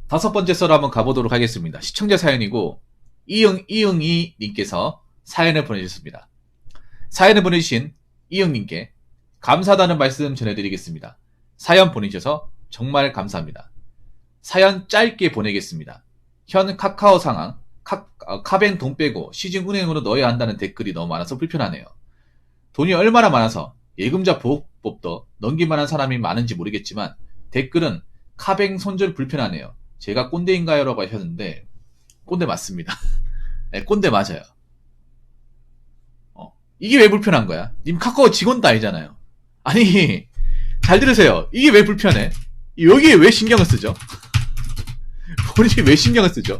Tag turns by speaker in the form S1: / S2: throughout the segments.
S1: 다섯 번째 썰 한번 가보도록 하겠습니다. 시청자 사연이고, 이응이 님께서 사연을 보내주셨습니다. 사연을 보내주신 이응님께 감사하다는 말씀 전해드리겠습니다. 사연 보내주셔서 정말 감사합니다. 사연 짧게 보내겠습니다. 현 카카오 상황, 카뱅 돈 빼고 시중은행으로 넣어야 한다는 댓글이 너무 많아서 불편하네요. 돈이 얼마나 많아서 예금자 보호법도 넘길만한 사람이 많은지 모르겠지만 댓글은 카뱅 손절 불편하네요. 제가 꼰대인가요? 라고 하셨는데 꼰대 맞습니다. 네, 꼰대 맞아요. 이게 왜 불편한 거야? 님 카카오 직원도 아니잖아요. 아니 잘 들으세요. 이게 왜 불편해? 여기에 왜 신경을 쓰죠? 본인이 왜 신경을 쓰죠?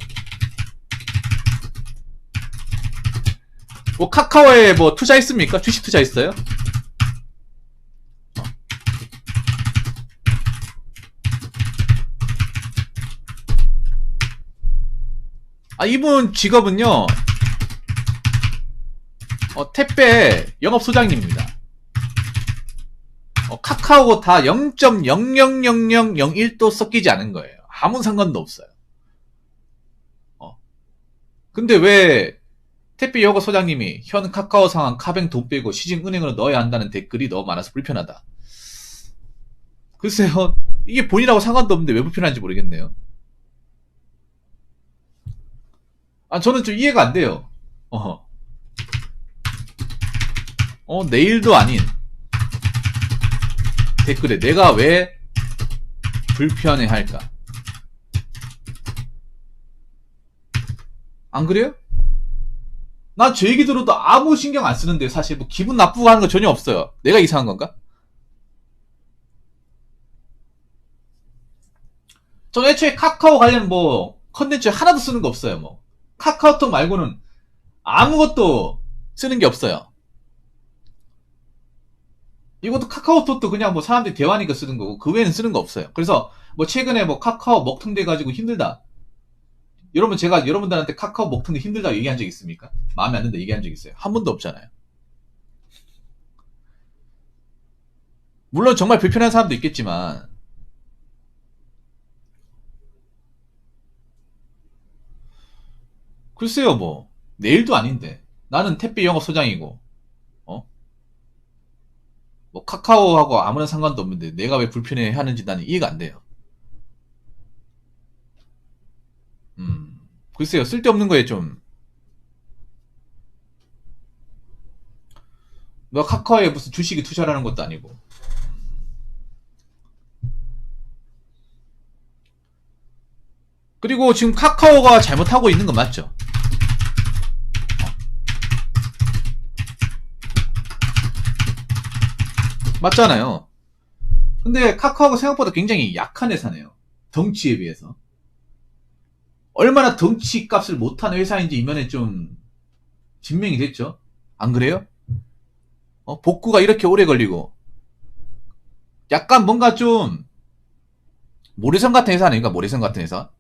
S1: 뭐 카카오에 뭐 투자했습니까? 주식 투자했어요? 이분 직업은요, 택배 영업소장님입니다. 카카오고 다 0.000001도 섞이지 않은 거예요. 아무 상관도 없어요. 근데 왜 택배 영업소장님이 현 카카오 상황 카뱅 돈 빼고 시중은행으로 넣어야 한다는 댓글이 너무 많아서 불편하다. 글쎄요, 이게 본인하고 상관도 없는데 왜 불편한지 모르겠네요. 저는 좀 이해가 안 돼요. 내일도 아닌 댓글에 내가 왜 불편해 할까? 안 그래요? 난 저 얘기 들어도 아무 신경 안 쓰는데 사실 뭐 기분 나쁘고 하는 거 전혀 없어요. 내가 이상한 건가? 전 애초에 카카오 관련 뭐 컨텐츠 하나도 쓰는 거 없어요. 뭐 카카오톡 말고는 아무것도 쓰는 게 없어요. 이것도 카카오톡도 그냥 뭐 사람들이 대화하니까 쓰는 거고 그 외에는 쓰는 거 없어요. 그래서 뭐 최근에 뭐 카카오 먹통돼 가지고 힘들다. 여러분 제가 여러분들한테 카카오 먹통돼 힘들다 얘기한 적 있습니까? 마음에 안 든다 얘기한 적 있어요? 한 번도 없잖아요. 물론 정말 불편한 사람도 있겠지만 글쎄요 뭐 내일도 아닌데 나는 택배 영업 소장이고 뭐 카카오하고 아무런 상관도 없는데 내가 왜 불편해 하는지 나는 이해가 안 돼요. 글쎄요 쓸데없는 거에 좀 너 카카오에 무슨 주식이 투자라는 것도 아니고 그리고 지금 카카오가 잘못하고 있는 건 맞죠? 맞잖아요. 근데 카카오가 생각보다 굉장히 약한 회사네요. 덩치에 비해서. 얼마나 덩치 값을 못하는 회사인지 이번에 좀 증명이 됐죠. 안 그래요? 복구가 이렇게 오래 걸리고 약간 뭔가 좀 모래성 같은 회사 아닙니까? 모래성 같은 회사.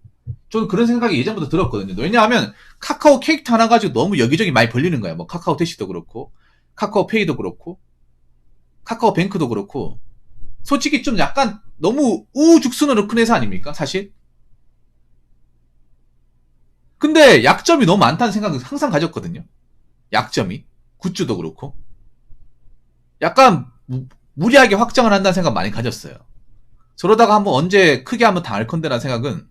S1: 저는 그런 생각이 예전부터 들었거든요. 왜냐하면 카카오 캐릭터 하나 가지고 너무 여기저기 많이 벌리는 거야. 뭐 카카오 택시도 그렇고 카카오 페이도 그렇고 카카오 뱅크도 그렇고 솔직히 좀 약간 너무 우후죽순으로 큰 회사 아닙니까? 사실. 근데 약점이 너무 많다는 생각을 항상 가졌거든요. 약점이. 굿즈도 그렇고. 약간 무리하게 확장을 한다는 생각 많이 가졌어요. 저러다가 한번 언제 크게 한번 당할 건데라는 생각은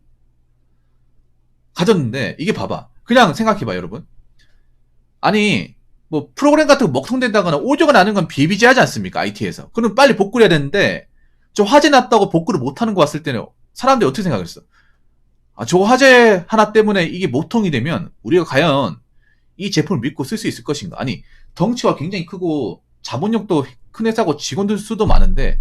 S1: 가졌는데 이게 봐봐. 그냥 생각해봐 여러분. 아니 뭐 프로그램 같은 거 먹통된다거나 오류가 나는 건 비비지하지 않습니까? IT에서. 그럼 빨리 복구를 해야 되는데 저 화재 났다고 복구를 못하는 거 왔을 때는 사람들이 어떻게 생각했어? 저 화재 하나 때문에 이게 모통이 되면 우리가 과연 이 제품을 믿고 쓸 수 있을 것인가? 아니 덩치가 굉장히 크고 자본력도 큰 회사고 직원들 수도 많은데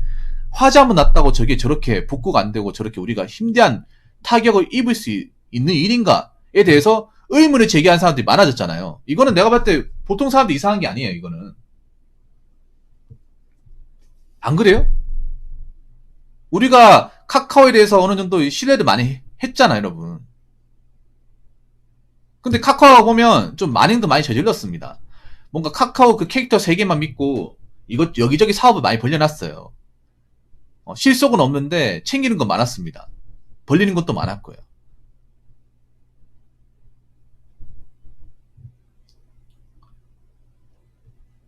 S1: 화재 한번 났다고 저게 저렇게 복구가 안 되고 저렇게 우리가 힘대한 타격을 입을 수 있는 일인가에 대해서 의문을 제기한 사람들이 많아졌잖아요. 이거는 내가 봤을 때 보통 사람들 이상한 게 아니에요. 이거는. 안 그래요? 우리가 카카오에 대해서 어느 정도 신뢰를 많이 했잖아요, 여러분. 근데 카카오 보면 좀 만행도 많이 저질렀습니다. 뭔가 카카오 그 캐릭터 3개만 믿고 이것 여기저기 사업을 많이 벌려놨어요. 실속은 없는데 챙기는 건 많았습니다. 벌리는 것도 많았고요.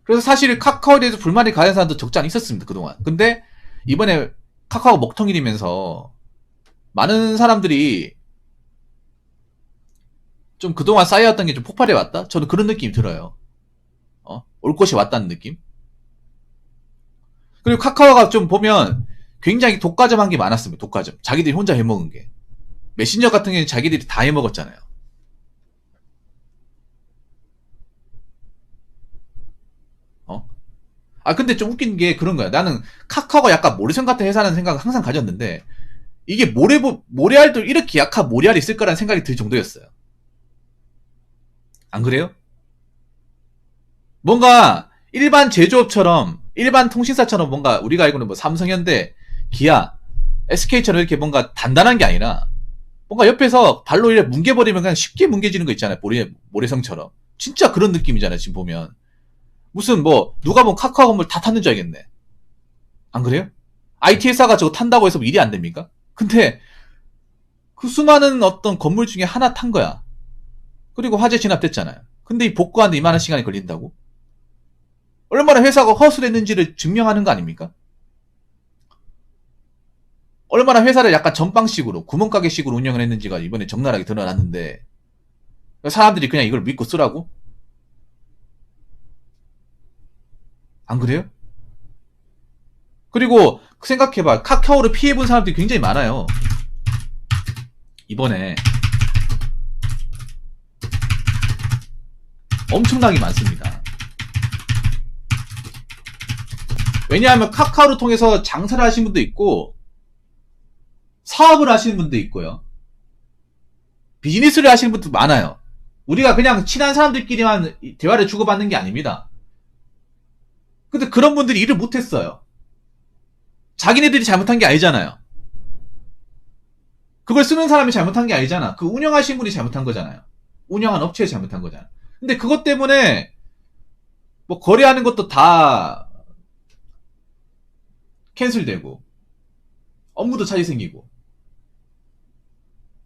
S1: 그래서 사실 카카오에 대해서 불만이 가는 사람도 적지 않아 있었습니다, 그동안. 근데 이번에 카카오 먹통일이면서 많은 사람들이 좀 그동안 쌓여왔던 게 좀 폭발해 왔다? 저는 그런 느낌이 들어요. 올 것이 왔다는 느낌? 그리고 카카오가 좀 보면 굉장히 독과점한 게 많았습니다, 독과점. 자기들이 혼자 해먹은 게. 메신저 같은 경우는 자기들이 다 해먹었잖아요. 근데 좀 웃긴 게 그런 거야. 나는 카카오가 약간 모래성 같은 회사라는 생각을 항상 가졌는데, 이게 모래알도 이렇게 약한 모래알이 있을 거라는 생각이 들 정도였어요. 안 그래요? 뭔가 일반 제조업처럼, 일반 통신사처럼 뭔가 우리가 알고는 뭐 삼성현대, 기아, SK처럼 이렇게 뭔가 단단한 게 아니라, 뭔가 옆에서 발로 이렇게 뭉개버리면 그냥 쉽게 뭉개지는 거 있잖아요. 모래성처럼. 진짜 그런 느낌이잖아요, 지금 보면. 무슨 뭐 누가 보면 카카오 건물 다 탔는 줄 알겠네. 안 그래요? IT 회사가 저거 탄다고 해서 뭐 일이 안 됩니까? 근데 그 수많은 어떤 건물 중에 하나 탄 거야. 그리고 화재 진압됐잖아요. 근데 이 복구하는데 이만한 시간이 걸린다고? 얼마나 회사가 허술했는지를 증명하는 거 아닙니까? 얼마나 회사를 약간 전방식으로 구멍가게식으로 운영을 했는지가 이번에 적나라하게 드러났는데, 사람들이 그냥 이걸 믿고 쓰라고? 안 그래요? 그리고 생각해봐. 카카오를 피해본 사람들이 굉장히 많아요. 이번에 엄청나게 많습니다. 왜냐하면 카카오를 통해서 장사를 하시는 분도 있고, 사업을 하시는 분도 있고요. 비즈니스를 하시는 분도 많아요. 우리가 그냥 친한 사람들끼리만 대화를 주고받는 게 아닙니다. 근데 그런 분들이 일을 못했어요. 자기네들이 잘못한 게 아니잖아요. 그걸 쓰는 사람이 잘못한 게 아니잖아. 그 운영하신 분이 잘못한 거잖아요. 운영한 업체에 잘못한 거잖아. 근데 그것 때문에 뭐 거래하는 것도 다 캔슬되고, 업무도 차질 생기고,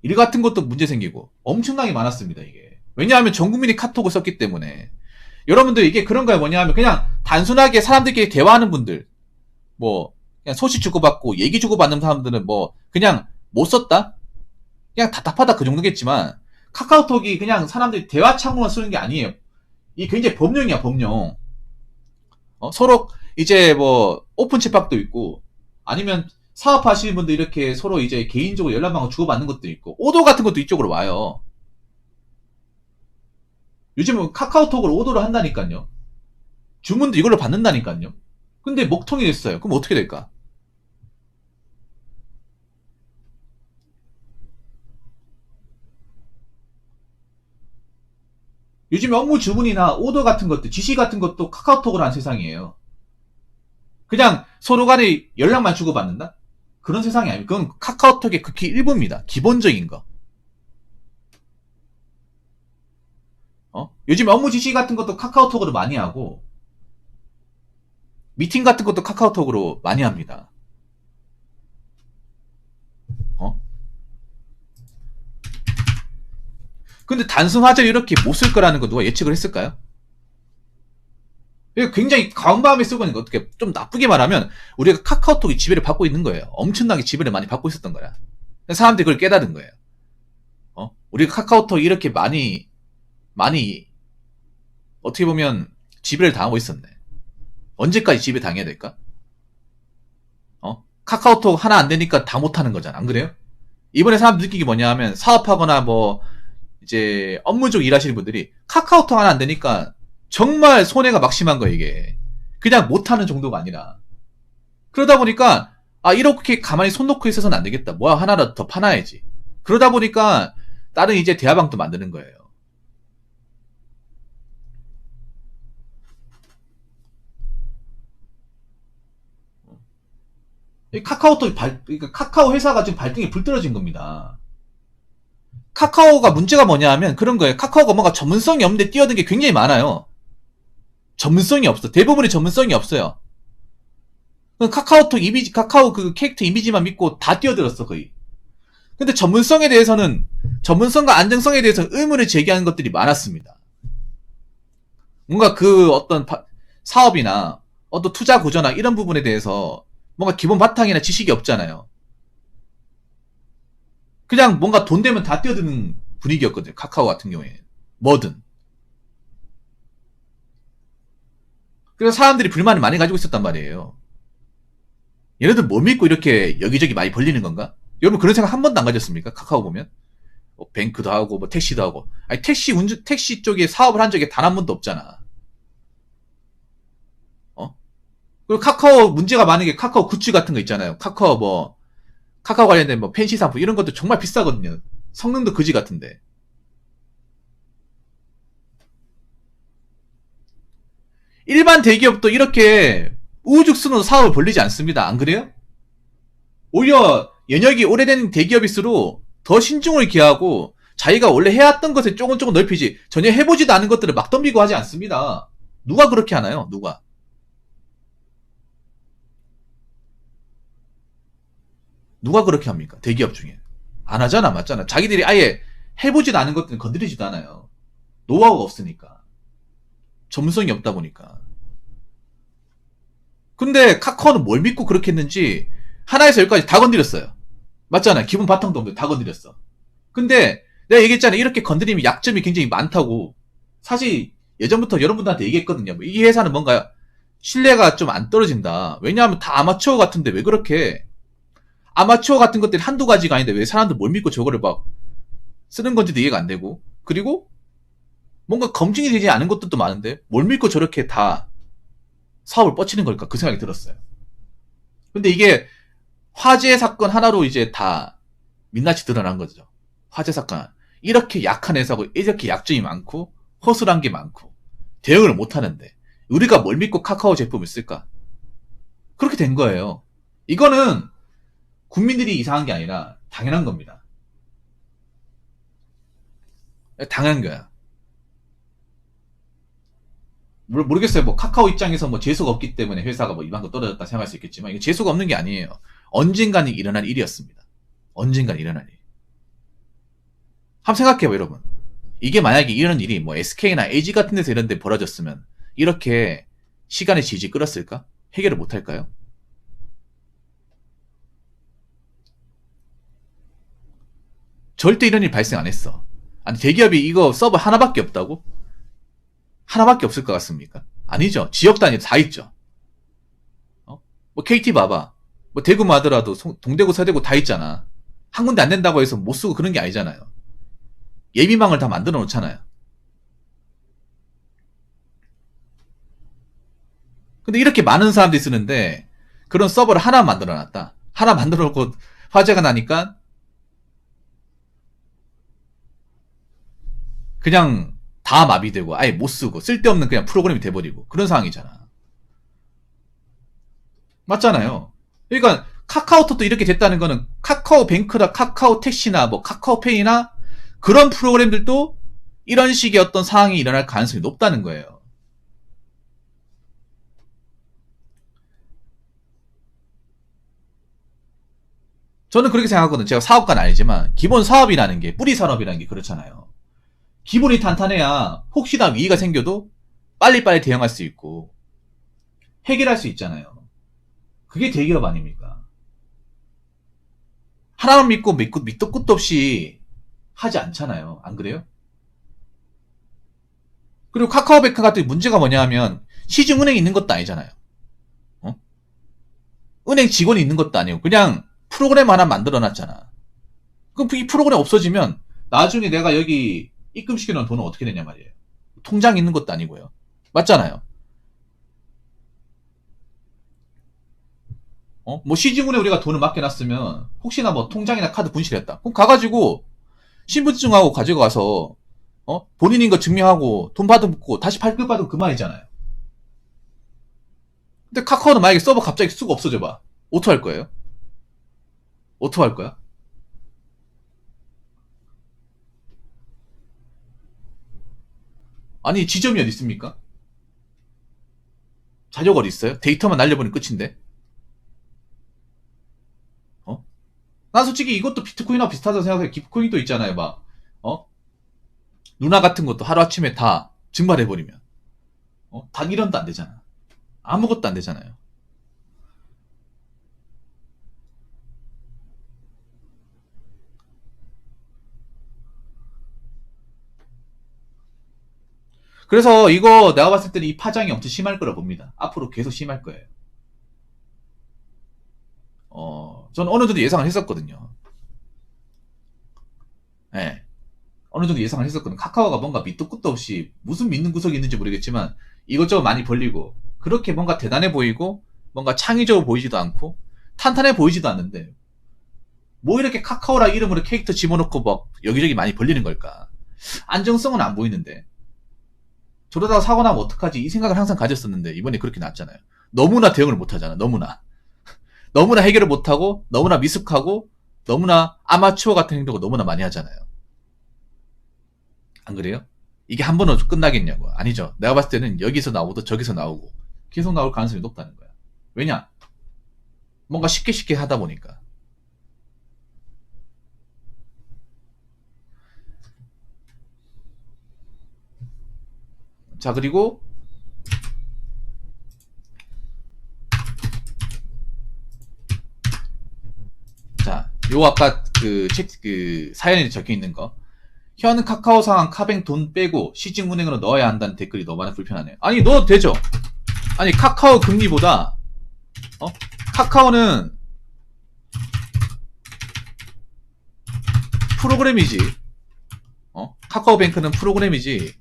S1: 일 같은 것도 문제 생기고 엄청나게 많았습니다, 이게. 왜냐하면 전 국민이 카톡을 썼기 때문에. 여러분들 이게 그런 거예요. 뭐냐면 그냥 단순하게 사람들끼리 대화하는 분들, 뭐 그냥 소식 주고받고 얘기 주고받는 사람들은 뭐 그냥 못 썼다? 그냥 답답하다 그 정도겠지만, 카카오톡이 그냥 사람들이 대화 창구만 쓰는 게 아니에요. 이게 굉장히 법령이야, 법령. 서로 이제 뭐 오픈 채팅방도 있고, 아니면 사업하시는 분들 이렇게 서로 이제 개인적으로 연락방을 주고받는 것도 있고, 오더 같은 것도 이쪽으로 와요. 요즘은 카카오톡으로 오더를 한다니까요. 주문도 이걸로 받는다니까요. 근데 먹통이 됐어요. 그럼 어떻게 될까? 요즘 업무 주문이나 오더 같은 것도, 지시 같은 것도 카카오톡으로 한 세상이에요. 그냥 서로 간에 연락만 주고받는다? 그런 세상이 아니에요. 그건 카카오톡의 극히 일부입니다. 기본적인 거. 요즘 업무 지시 같은 것도 카카오톡으로 많이 하고, 미팅 같은 것도 카카오톡으로 많이 합니다. 근데 단순 화제를 이렇게 못 쓸 거라는 거 누가 예측을 했을까요? 굉장히 가운마음에 쓰고 있는 거, 어떻게 좀 나쁘게 말하면 우리가 카카오톡이 지배를 받고 있는 거예요. 엄청나게 지배를 많이 받고 있었던 거야. 사람들이 그걸 깨달은 거예요. 우리가 카카오톡이 이렇게 많이 어떻게 보면 지배를 당하고 있었네. 언제까지 지배 당해야 될까? 카카오톡 하나 안 되니까 다 못하는 거잖아. 안 그래요? 이번에 사람들 느낀 게 뭐냐 하면, 사업하거나 뭐 이제 업무적 일하시는 분들이 카카오톡 하나 안 되니까 정말 손해가 막심한 거예요, 이게. 그냥 못하는 정도가 아니라. 그러다 보니까, 이렇게 가만히 손 놓고 있어서는 안 되겠다. 뭐야, 하나라도 더 파놔야지. 그러다 보니까 다른 이제 대화방도 만드는 거예요. 그러니까 카카오 회사가 지금 발등에 불 떨어진 겁니다. 카카오가 문제가 뭐냐 하면 그런 거예요. 카카오가 뭔가 전문성이 없는데 뛰어든 게 굉장히 많아요. 전문성이 없어. 대부분의 전문성이 없어요. 카카오톡 이미지, 카카오 그 캐릭터 이미지만 믿고 다 뛰어들었어, 거의. 근데 전문성과 안정성에 대해서 의문을 제기하는 것들이 많았습니다. 뭔가 그 어떤 사업이나 또 투자 구조나 이런 부분에 대해서 뭔가 기본 바탕이나 지식이 없잖아요. 그냥 뭔가 돈 되면 다 뛰어드는 분위기였거든요. 카카오 같은 경우에. 뭐든. 그래서 사람들이 불만을 많이 가지고 있었단 말이에요. 얘네들 뭐 믿고 이렇게 여기저기 많이 벌리는 건가? 여러분 그런 생각 한 번도 안 가졌습니까? 카카오 보면? 뱅크도 하고, 택시도 하고. 아니, 택시 쪽에 사업을 한 적이 단 한 번도 없잖아. 그리고 카카오 문제가 많은 게 카카오 굿즈 같은 거 있잖아요. 카카오 관련된 펜시 상품 이런 것도 정말 비싸거든요. 성능도 그지 같은데. 일반 대기업도 이렇게 우후죽순으로 사업을 벌리지 않습니다. 안 그래요? 오히려 연역이 오래된 대기업일수록 더 신중을 기하고 자기가 원래 해왔던 것에 조금 넓히지 전혀 해보지도 않은 것들을 막 덤비고 하지 않습니다. 누가 그렇게 하나요? 누가? 누가 그렇게 합니까? 대기업 중에. 안 하잖아, 맞잖아. 자기들이 아예 해보지도 않은 것들은 건드리지도 않아요. 노하우가 없으니까. 전문성이 없다 보니까. 근데 카카오는 뭘 믿고 그렇게 했는지 하나에서 열까지 다 건드렸어요. 맞잖아요. 기본 바탕도 없는데 다 건드렸어. 근데 내가 얘기했잖아요. 이렇게 건드리면 약점이 굉장히 많다고. 사실 예전부터 여러분들한테 얘기했거든요. 이 회사는 뭔가 신뢰가 좀 안 떨어진다. 왜냐하면 다 아마추어 같은데 왜 그렇게 아마추어 같은 것들이 한두 가지가 아닌데 왜 사람들 뭘 믿고 저거를 막 쓰는 건지도 이해가 안 되고. 그리고 뭔가 검증이 되지 않은 것들도 많은데 뭘 믿고 저렇게 다 사업을 뻗치는 걸까? 그 생각이 들었어요. 근데 이게 화재 사건 하나로 이제 다 민낯이 드러난 거죠. 화재 사건. 이렇게 약한 회사고 이렇게 약점이 많고 허술한 게 많고 대응을 못 하는데 우리가 뭘 믿고 카카오 제품을 쓸까? 그렇게 된 거예요. 이거는 국민들이 이상한 게 아니라 당연한 겁니다. 당연한 거야. 모르겠어요. 카카오 입장에서 재수가 없기 때문에 회사가 이만큼 떨어졌다 생각할 수 있겠지만 이거 재수가 없는 게 아니에요. 언젠가는 일어날 일이었습니다. 언젠가는 일어날 일. 한번 생각해요, 여러분. 이게 만약에 이런 일이 SK나 LG 같은 데서 이런 데 벌어졌으면 이렇게 시간의 질질 끌었을까? 해결을 못 할까요? 절대 이런 일 발생 안 했어. 아니, 대기업이 이거 서버 하나밖에 없다고? 하나밖에 없을 것 같습니까? 아니죠. 지역 단위 다 있죠. KT 봐봐. 대구만 하더라도 동대구, 서대구 다 있잖아. 한 군데 안 된다고 해서 못 쓰고 그런 게 아니잖아요. 예비망을 다 만들어 놓잖아요. 근데 이렇게 많은 사람들이 쓰는데 그런 서버를 하나 만들어 놨다. 하나 만들어 놓고 화재가 나니까 그냥 다 마비되고 아예 못 쓰고 쓸데없는 그냥 프로그램이 돼버리고 그런 상황이잖아. 맞잖아요. 그러니까 카카오톡도 이렇게 됐다는 거는 카카오뱅크나 카카오택시나 카카오페이나 그런 프로그램들도 이런 식의 어떤 상황이 일어날 가능성이 높다는 거예요. 저는 그렇게 생각하거든요. 제가 사업가는 아니지만 기본 사업이라는 게 뿌리 산업이라는 게 그렇잖아요. 기본이 탄탄해야 혹시나 위기가 생겨도 빨리빨리 대응할 수 있고 해결할 수 있잖아요. 그게 대기업 아닙니까? 하나만 믿고 밑도 끝도 없이 하지 않잖아요. 안 그래요? 그리고 카카오뱅크 같은 문제가 뭐냐 하면 시중은행에 있는 것도 아니잖아요. 은행 직원이 있는 것도 아니고 그냥 프로그램 하나 만들어 놨잖아. 그럼 이 프로그램 없어지면 나중에 내가 여기 입금시켜 놓은 돈은 어떻게 되냐 말이에요. 통장 있는 것도 아니고요. 맞잖아요. 시중은에 우리가 돈을 맡겨놨으면 혹시나 통장이나 카드 분실했다. 그럼 가가지고 신분증하고 가지고 가서 본인인 거 증명하고 돈 받고 다시 발급받으면 그만이잖아요. 근데 카카오는 만약에 서버 갑자기 수가 없어져봐. 어떡 할 거예요? 어떡 할 거야? 아니 지점이 어디 있습니까? 자료가 어디 있어요? 데이터만 날려버리면 끝인데. 난 솔직히 이것도 비트코인하고 비슷하다고 생각해. 비트코인도 있잖아요. 누나 같은 것도 하루아침에 다 증발해버리면 단 1원도 안 되잖아. 아무것도 안 되잖아요. 그래서 이거 내가 봤을 때는 이 파장이 엄청 심할 거라 봅니다. 앞으로 계속 심할 거예요. 전 어느 정도 예상을 했었거든요. 네. 어느 정도 예상을 했었거든요. 카카오가 뭔가 밑도 끝도 없이 무슨 믿는 구석이 있는지 모르겠지만 이것저것 많이 벌리고 그렇게 뭔가 대단해 보이고 뭔가 창의적으로 보이지도 않고 탄탄해 보이지도 않는데 뭐 이렇게 카카오라 이름으로 캐릭터 집어넣고 막 여기저기 많이 벌리는 걸까? 안정성은 안 보이는데 저러다가 사고 나면 어떡하지? 이 생각을 항상 가졌었는데 이번에 그렇게 났잖아요. 너무나 대응을 못하잖아. 너무나 해결을 못하고 너무나 미숙하고 너무나 아마추어 같은 행동을 너무나 많이 하잖아요. 안 그래요? 이게 한 번으로 끝나겠냐고. 아니죠. 내가 봤을 때는 여기서 나오고 저기서 나오고 계속 나올 가능성이 높다는 거야. 왜냐? 뭔가 쉽게 하다 보니까. 자, 그리고 자, 요 아까 그 사연에 적혀 있는 거. 현 카카오 상황 카뱅 돈 빼고 시중은행으로 넣어야 한다는 댓글이 너무나 불편하네요. 아니, 넣어도 되죠. 아니, 카카오 금리보다 카카오는 프로그램이지. 카카오뱅크는 프로그램이지.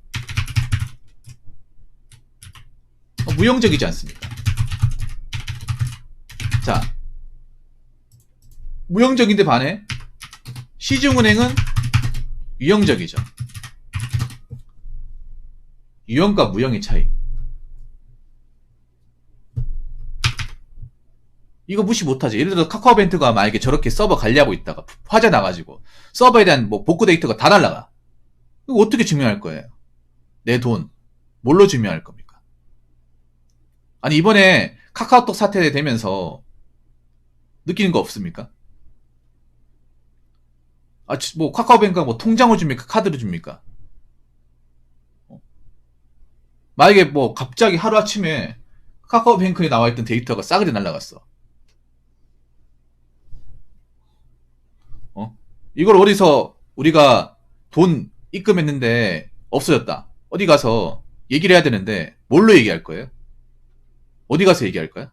S1: 무형적이지 않습니까? 자, 무형적인데 반해 시중은행은 유형적이죠. 유형과 무형의 차이. 이거 무시 못하지. 예를 들어 카카오뱅크가 만약에 저렇게 서버 관리하고 있다가 화재 나가지고 서버에 대한 뭐 복구 데이터가 다 날라가. 이거 어떻게 증명할 거예요? 내 돈 뭘로 증명할 겁니까? 아니 이번에 카카오톡 사태 되면서 느끼는 거 없습니까? 뭐 카카오뱅크가 뭐 통장을 줍니까? 카드를 줍니까? 만약에 뭐 갑자기 하루아침에 카카오뱅크에 나와있던 데이터가 싸그리 날라갔어. 이걸 어디서 우리가 돈 입금했는데 없어졌다. 어디 가서 얘기를 해야 되는데 뭘로 얘기할 거예요? 어디 가서 얘기할 거야?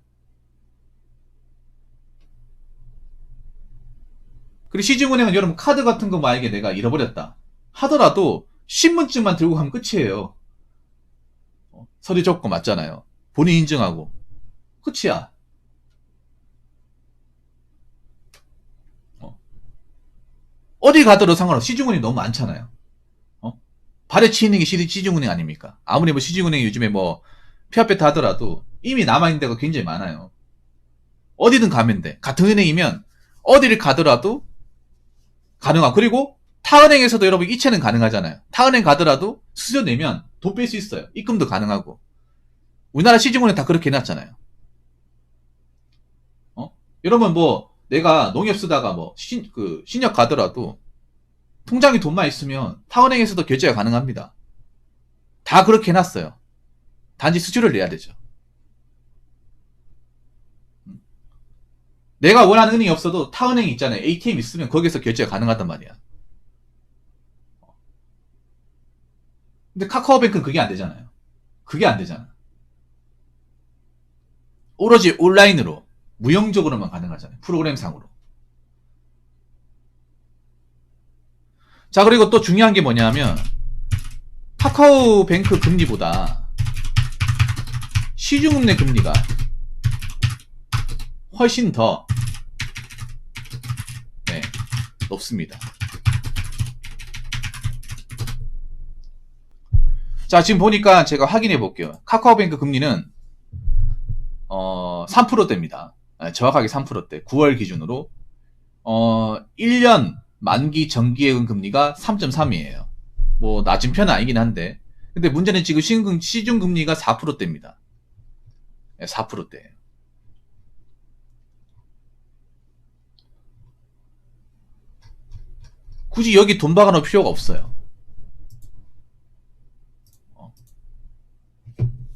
S1: 그리고 시중은행은 여러분 카드 같은 거 만약에 내가 잃어버렸다 하더라도 신분증만 들고 가면 끝이에요. 서류 적고 맞잖아요. 본인 인증하고 끝이야. 어디 가더라도 상관없어. 시중은행이 너무 많잖아요. 발에 치이는 게 시중은행 아닙니까? 아무리 뭐 시중은행이 요즘에 뭐 폐업했다 하더라도 이미 남아있는 데가 굉장히 많아요. 어디든 가면 돼. 같은 은행이면 어디를 가더라도 가능하고, 그리고 타은행에서도 여러분 이체는 가능하잖아요. 타은행 가더라도 수수료 내면 돈 뺄 수 있어요. 입금도 가능하고. 우리나라 시중은행 다 그렇게 해놨잖아요. 여러분 뭐 내가 농협 쓰다가 뭐 신협 가더라도 통장에 돈만 있으면 타은행에서도 결제가 가능합니다. 다 그렇게 해놨어요. 단지 수수료를 내야 되죠. 내가 원하는 은행이 없어도 타은행이 있잖아요. ATM 있으면 거기서 결제가 가능하단 말이야. 근데 카카오뱅크는 그게 안 되잖아요. 그게 안 되잖아. 오로지 온라인으로 무형적으로만 가능하잖아요. 프로그램상으로. 자, 그리고 또 중요한 게 뭐냐면 카카오뱅크 금리보다 시중은행 금리가 훨씬 더 높습니다. 자, 지금 보니까 제가 확인해 볼게요. 카카오뱅크 금리는 3%대입니다. 정확하게 3%대. 9월 기준으로 1년 만기 정기예금 금리가 3.3이에요. 뭐 낮은 편은 아니긴 한데, 근데 문제는 지금 시중 금리가 4%대입니다. 4%대. 굳이 여기 돈 박아놓을 필요가 없어요.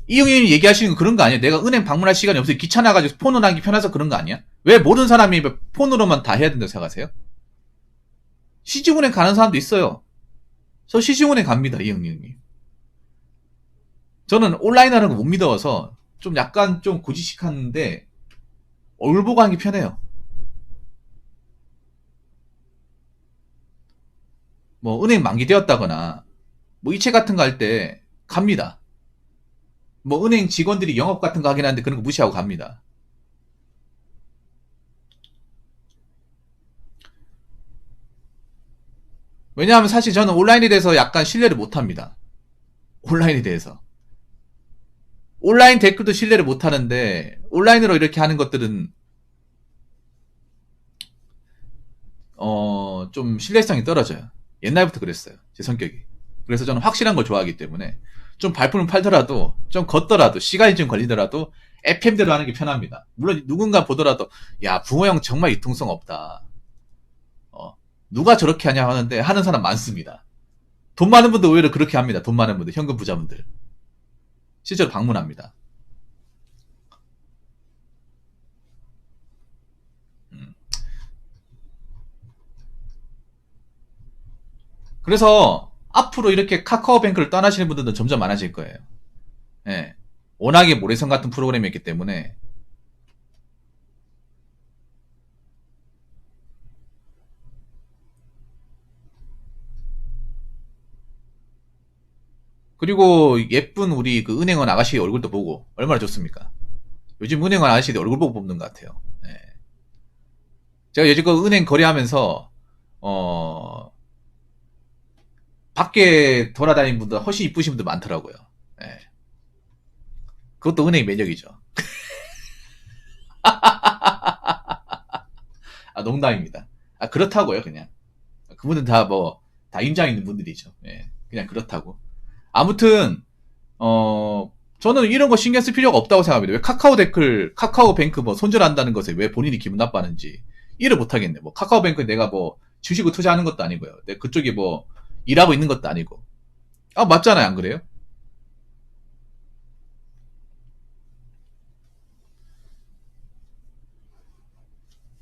S1: 이형님이 얘기하시는 건 그런 거 아니야? 내가 은행 방문할 시간이 없어서 귀찮아가지고 폰으로 하기 편해서 그런 거 아니야? 왜 모든 사람이 폰으로만 다 해야 된다고 생각하세요? 시중은행 가는 사람도 있어요. 저 시중은행 갑니다, 이형님. 저는 온라인 하는 거 못 믿어서 좀 약간 좀 고지식하는데 얼굴 보고 하는 게 편해요. 뭐 은행 만기되었다거나 뭐 이체 같은 거 할 때 갑니다. 뭐 은행 직원들이 영업 같은 거 하긴 하는데 그런 거 무시하고 갑니다. 왜냐하면 사실 저는 온라인에 대해서 약간 신뢰를 못 합니다. 온라인에 대해서. 온라인 댓글도 신뢰를 못 하는데 온라인으로 이렇게 하는 것들은 좀 신뢰성이 떨어져요. 옛날부터 그랬어요. 제 성격이. 그래서 저는 확실한 걸 좋아하기 때문에 좀 발품을 팔더라도 좀 걷더라도 시간이 좀 걸리더라도 FM대로 하는 게 편합니다. 물론 누군가 보더라도 야 붕어 형 정말 유통성 없다. 누가 저렇게 하냐 하는데 하는 사람 많습니다. 돈 많은 분들 오히려 그렇게 합니다. 돈 많은 분들, 현금 부자분들. 실제로 방문합니다. 그래서 앞으로 이렇게 카카오뱅크를 떠나시는 분들도 점점 많아질 거예요. 예. 워낙에 모래성 같은 프로그램이 있기 때문에. 그리고 예쁜 우리 그 은행원 아가씨 얼굴도 보고 얼마나 좋습니까? 요즘 은행원 아가씨들 얼굴 보고 뽑는 것 같아요. 예. 제가 여지껏 은행 거래하면서 밖에 돌아다니는 분들 훨씬 이쁘신 분들 많더라고요. 예. 그것도 은행의 매력이죠. 아, 농담입니다. 아, 그렇다고요, 그냥. 그분은 다 임장 있는 분들이죠. 예. 그냥 그렇다고. 아무튼, 저는 이런 거 신경 쓸 필요가 없다고 생각합니다. 왜 카카오 댓글, 카카오뱅크 뭐 손절한다는 것에 왜 본인이 기분 나빠하는지 이해를 못하겠네. 뭐 카카오뱅크에 내가 뭐 주식을 투자하는 것도 아니고요. 내가 그쪽에 뭐 일하고 있는 것도 아니고. 아, 맞잖아요. 안 그래요?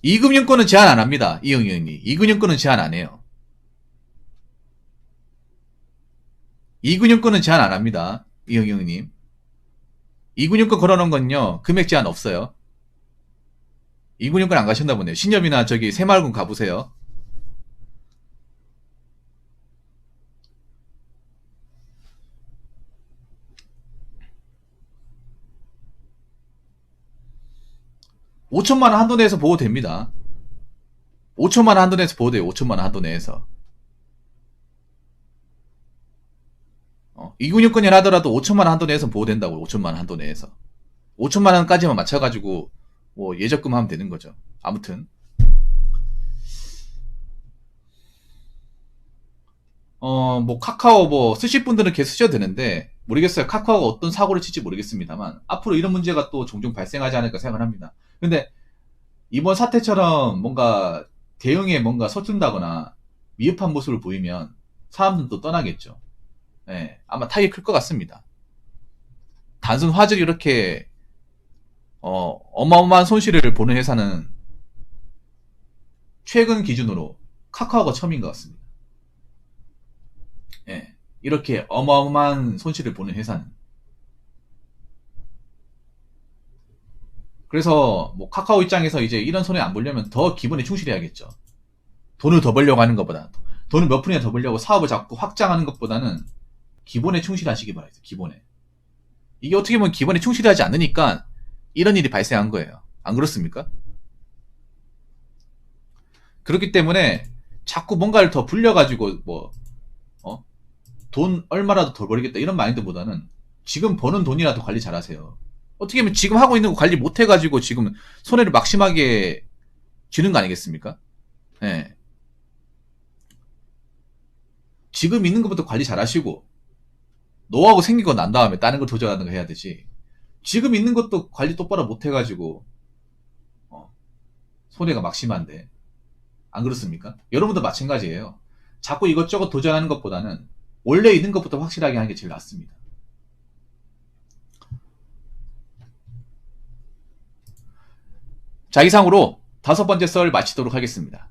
S1: 이금융권은 제한 안 합니다. 이응영이. 이금융권은 제한 안 해요. 이금융권은 제한 안 합니다. 이응영님. 이금융권 걸어놓은 건요. 금액 제한 없어요. 이금융권 안 가셨나 보네요. 신협이나 저기 새마을군 가보세요. (5천만 원) 한도 내에서 보호 됩니다. 5천만 원 한도 내에서 보호 돼요. 5천만 원 한도 내에서. 이군육권이 하더라도 5천만 원 한도 내에서 보호된다고. 5천만 원 한도 내에서. 5천만 원까지만 맞춰가지고 뭐 예적금 하면 되는 거죠. 아무튼 뭐 카카오 뭐 쓰실 분들은 계속 쓰셔도 되는데 모르겠어요. 카카오가 어떤 사고를 칠지 모르겠습니다만 앞으로 이런 문제가 또 종종 발생하지 않을까 생각을 합니다. 근데 이번 사태처럼 뭔가 대응에 뭔가 서툰다거나 미흡한 모습을 보이면 사람들은 또 떠나겠죠. 네, 아마 타격이 클 것 같습니다. 단순 화질이 이렇게 어마어마한 손실을 보는 회사는 최근 기준으로 카카오가 처음인 것 같습니다. 예, 이렇게 어마어마한 손실을 보는 회사는. 그래서 뭐 카카오 입장에서 이제 이런 손해 안 보려면 더 기본에 충실해야겠죠. 돈을 더 벌려고 하는 것보다 돈을 몇 푼이나 더 벌려고 사업을 자꾸 확장하는 것보다는 기본에 충실하시기 바랍니다. 기본에. 이게 어떻게 보면 기본에 충실하지 않으니까 이런 일이 발생한 거예요. 안 그렇습니까? 그렇기 때문에 자꾸 뭔가를 더 불려가지고 뭐 돈 얼마라도 더 벌겠다 이런 마인드보다는 지금 버는 돈이라도 관리 잘하세요. 어떻게 보면 지금 하고 있는 거 관리 못해가지고 지금 손해를 막심하게 쥐는 거 아니겠습니까? 예. 지금 있는 것부터 관리 잘하시고 노하우 생기고 난 다음에 다른 걸 도전하는 거 해야 되지. 지금 있는 것도 관리 똑바로 못해가지고 손해가 막심한데 안 그렇습니까? 여러분도 마찬가지예요. 자꾸 이것저것 도전하는 것보다는 원래 있는 것부터 확실하게 하는 게 제일 낫습니다. 자, 이상으로 5번째 썰 마치도록 하겠습니다.